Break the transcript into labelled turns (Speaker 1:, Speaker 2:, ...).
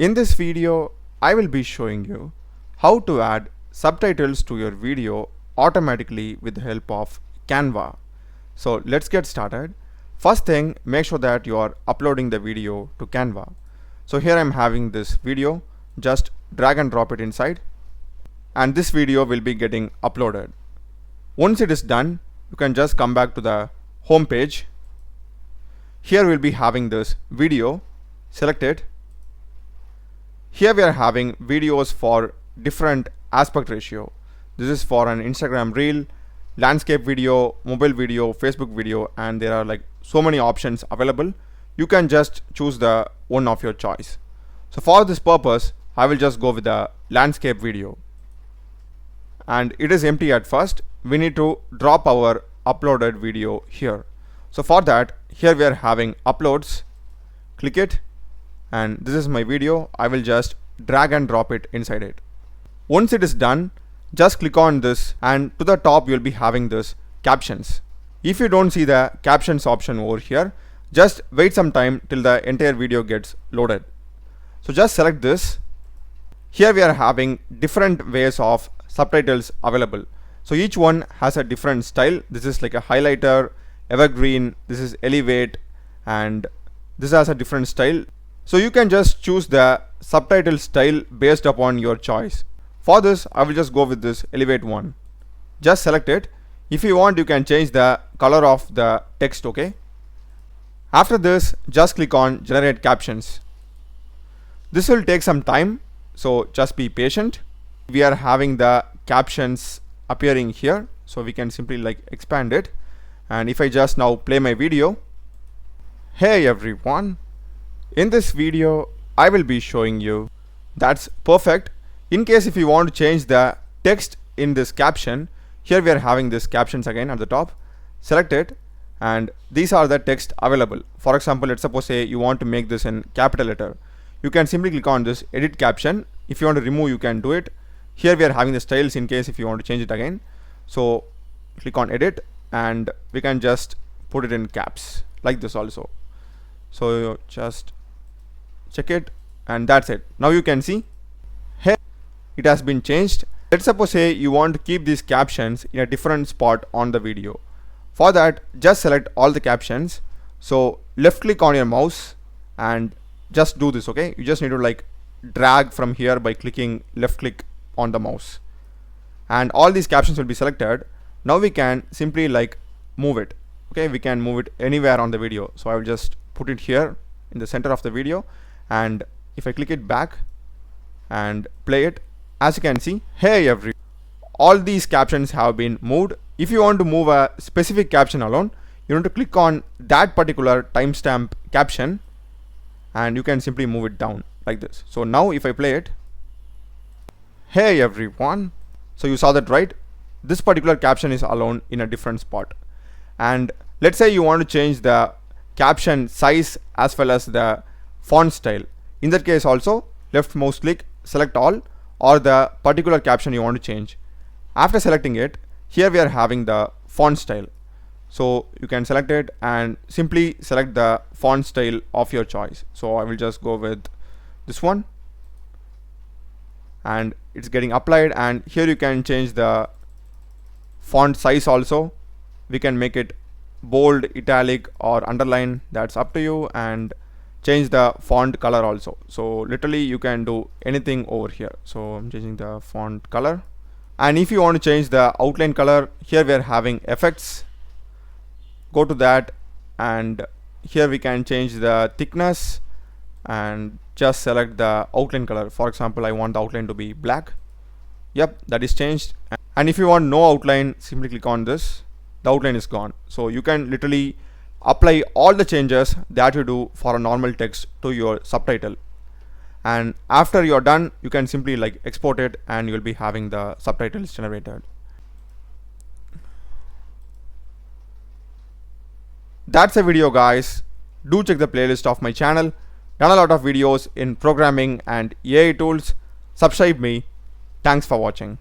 Speaker 1: In this video, I will be showing you how to add subtitles to your video automatically with the help of Canva. So let's get started. First thing, make sure that you are uploading the video to Canva. So here I'm having this video, just drag and drop it inside, and this video will be getting uploaded. Once it is done, you can just come back to the home page. Here we'll be having this video, select it. Here we are having videos for different aspect ratio. This is for an Instagram reel, landscape video, mobile video, Facebook video, and there are like so many options available. You can just choose the one of your choice. So for this purpose, I will just go with the landscape video. And it is empty at first. We need to drop our uploaded video here. So for that, here we are having uploads. Click it. And this is my video. I will just drag and drop it inside it. Once it is done, just click on this, and to the top you'll be having this captions. If you don't see the captions option over here, just wait some time till the entire video gets loaded. So just select this. Here we are having different ways of subtitles available. So each one has a different style. This is like a highlighter, evergreen, this is elevate, and this has a different style. So you can just choose the subtitle style based upon your choice. For this, I will just go with this elevate one. Just select it. If you want, you can change the color of the text, okay? After this, just click on generate captions. This will take some time, so just be patient. We are having the captions appearing here, so we can simply like expand it. And if I just now play my video, hey everyone, in this video I will be showing you. That's perfect. In case if you want to change the text in this caption, here we are having this captions again at the top. Select it, and these are the text available. For example, let's suppose say you want to make this in capital letter. You can simply click on this edit caption. If you want to remove, you can do it. Here we are having the styles in case if you want to change it again. So click on edit, and we can just put it in caps like this also. So just check it, and that's it. Now you can see, hey, it has been changed. Let's suppose say you want to keep these captions in a different spot on the video. For that, just select all the captions. So left click on your mouse and just do this, okay? You just need to like drag from here by clicking left click on the mouse, and all these captions will be selected. Now we can simply like move it, okay? We can move it anywhere on the video. So I will just put it here in the center of the video, and if I click it back and play it, as you can see, hey everyone, all these captions have been moved. If you want to move a specific caption alone, you need to click on that particular timestamp caption, and you can simply move it down like this. So now if I play it, hey everyone, so you saw that, right? This particular caption is alone in a different spot. And let's say you want to change the caption size as well as the font style. In that case also, left mouse click, select all, or the particular caption you want to change. After selecting it, here we are having the font style. So you can select it and simply select the font style of your choice. So I will just go with this one, and it's getting applied. And here you can change the font size also. We can make it bold, italic, or underline, that's up to you, and change the font color also. So literally you can do anything over here. So I'm changing the font color. And if you want to change the outline color, here we are having effects. Go to that, and here we can change the thickness and just select the outline color. For example, I want the outline to be black. Yep, that is changed. And if you want no outline, simply click on this. The outline is gone. So you can literally apply all the changes that you do for a normal text to your subtitle. And after you're done, you can simply like export it, and you'll be having the subtitles generated. That's a video, guys. Do check the playlist of my channel. Done a lot of videos in programming and AI tools. Subscribe me. Thanks for watching.